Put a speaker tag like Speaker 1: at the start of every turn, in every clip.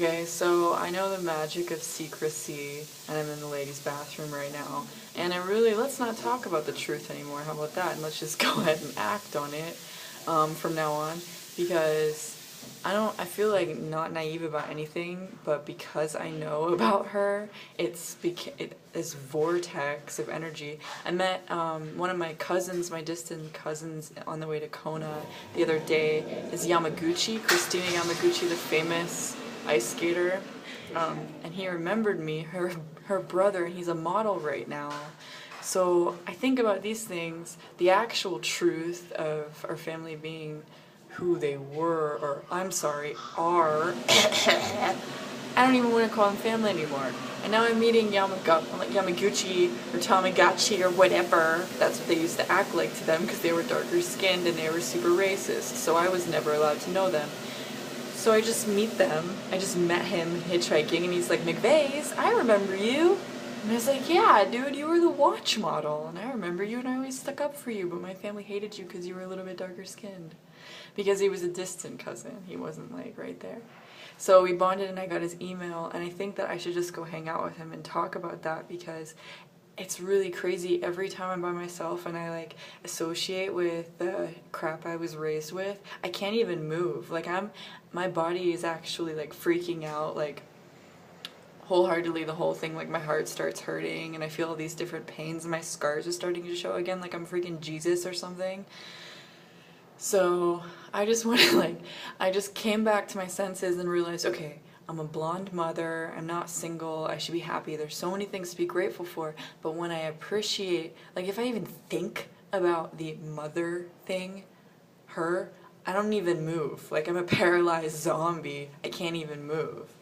Speaker 1: Okay, so I know the magic of secrecy, and I'm in the ladies' bathroom right now, and let's not talk about the truth anymore, how about that, and let's just go ahead and act on it from now on, because I feel like not naive about anything, but because I know about her, it's this vortex of energy. I met one of my cousins, my distant cousins, on the way to Kona the other day, is Yamaguchi, Christina Yamaguchi, the famous ice skater, and he remembered me, her brother, and he's a model right now. So I think about these things, the actual truth of our family being who they were, or I'm sorry, are. I don't even want to call them family anymore. And now I'm meeting Yamaguchi or Tamagotchi or whatever. That's what they used to act like to them because they were darker skinned and they were super racist. So I was never allowed to know them. So I just meet them. I just met him hitchhiking and he's like, McVeigh's, I remember you. And I was like, yeah, dude, you were the watch model. And I remember you and I always stuck up for you, but my family hated you because you were a little bit darker skinned. Because he was a distant cousin. He wasn't like right there. So we bonded and I got his email and I think that I should just go hang out with him and talk about that because it's really crazy every time I'm by myself and I like associate with the crap I was raised with. I can't even move. Like my body is actually like freaking out, like wholeheartedly the whole thing, like my heart starts hurting and I feel all these different pains and my scars are starting to show again like I'm freaking Jesus or something. So I just went I just came back to my senses and realized, okay, I'm a blonde mother, I'm not single, I should be happy, there's so many things to be grateful for, but when I appreciate, like if I even think about the mother thing, her, I don't even move, like I'm a paralyzed zombie, I can't even move.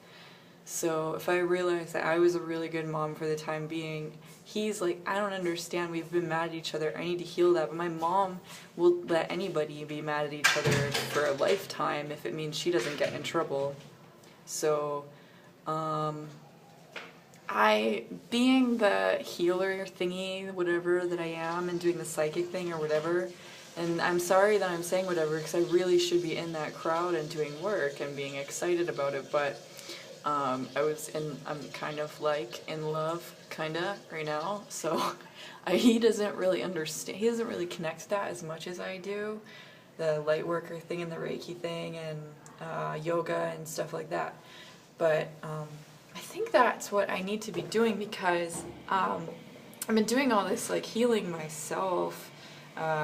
Speaker 1: So if I realized that I was a really good mom for the time being, he's like, I don't understand, we've been mad at each other, I need to heal that, but my mom will let anybody be mad at each other for a lifetime if it means she doesn't get in trouble. So, being the healer thingy, whatever that I am, and doing the psychic thing or whatever, and I'm sorry that I'm saying whatever because I really should be in that crowd and doing work and being excited about it, but I'm kind of like in love, kinda, right now, so he doesn't really understand, he doesn't really connect to that as much as I do, the light worker thing and the Reiki thing and yoga and stuff like that, but I think that's what I need to be doing because I've been doing all this like healing myself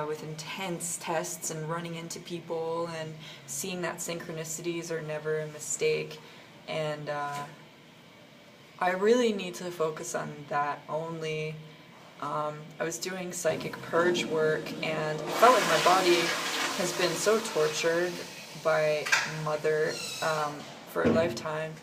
Speaker 1: with intense tests and running into people and seeing that synchronicities are never a mistake. And I really need to focus on that only. I was doing psychic purge work and I felt like my body has been so tortured by mother for a lifetime.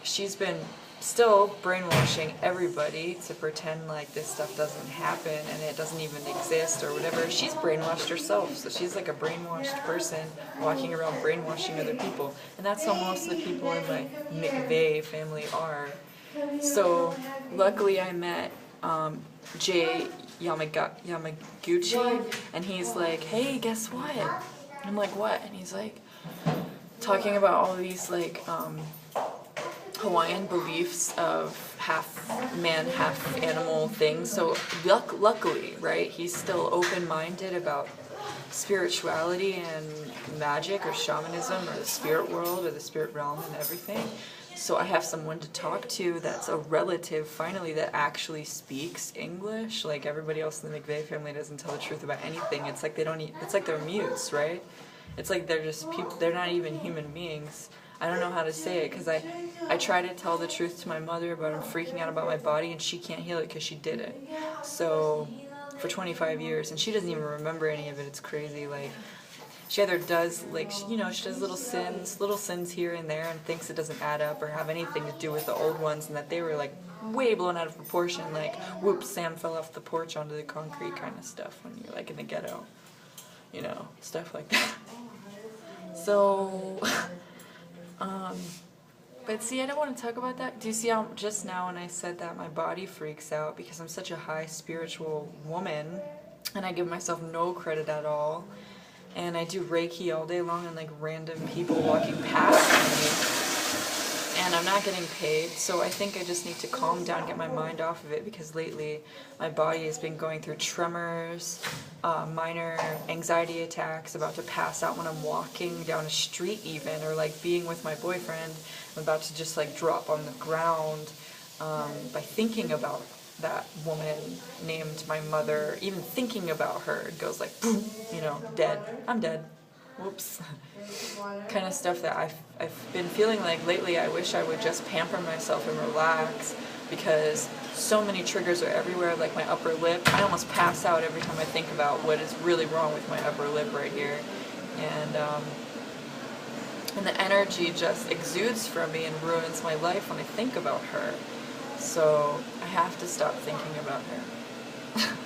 Speaker 1: She's been still brainwashing everybody to pretend like this stuff doesn't happen and it doesn't even exist or whatever. She's brainwashed herself, so she's like a brainwashed person walking around brainwashing other people. And that's how most of the people in my McVeigh family are. So luckily I met Jay Yamaguchi and he's like, hey, guess what? And I'm like, what? And he's like talking about all these like Hawaiian beliefs of half man, half animal things. So luckily, right, he's still open-minded about spirituality and magic or shamanism or the spirit world or the spirit realm and everything. So I have someone to talk to that's a relative, finally, that actually speaks English. Like everybody else in the McVeigh family doesn't tell the truth about anything. It's like they don't. It's like they're mutes, right? It's like they're just people. They're not even human beings. I don't know how to say it because I try to tell the truth to my mother, but I'm freaking out about my body and she can't heal it because she did it. So for 25 years, and she doesn't even remember any of it. It's crazy. Like she either does, like, she does little sins here and there and thinks it doesn't add up or have anything to do with the old ones and that they were like way blown out of proportion, like whoops, Sam fell off the porch onto the concrete kind of stuff when you're like in the ghetto, stuff like that. So but see, I don't want to talk about that. Do you see how just now when I said that my body freaks out because I'm such a high spiritual woman and I give myself no credit at all, and I do Reiki all day long and like random people walking past me and I'm not getting paid, so I think I just need to calm down, get my mind off of it, because lately my body has been going through tremors, minor anxiety attacks, about to pass out when I'm walking down a street even, or like being with my boyfriend, I'm about to just like drop on the ground by thinking about that woman named my mother. Even thinking about her, it goes like, boom, you know, dead. I'm dead. Whoops. Kind of stuff that I've been feeling like lately. I wish I would just pamper myself and relax, because so many triggers are everywhere, like my upper lip. I almost pass out every time I think about what is really wrong with my upper lip right here. And the energy just exudes from me and ruins my life when I think about her. So I have to stop thinking about her.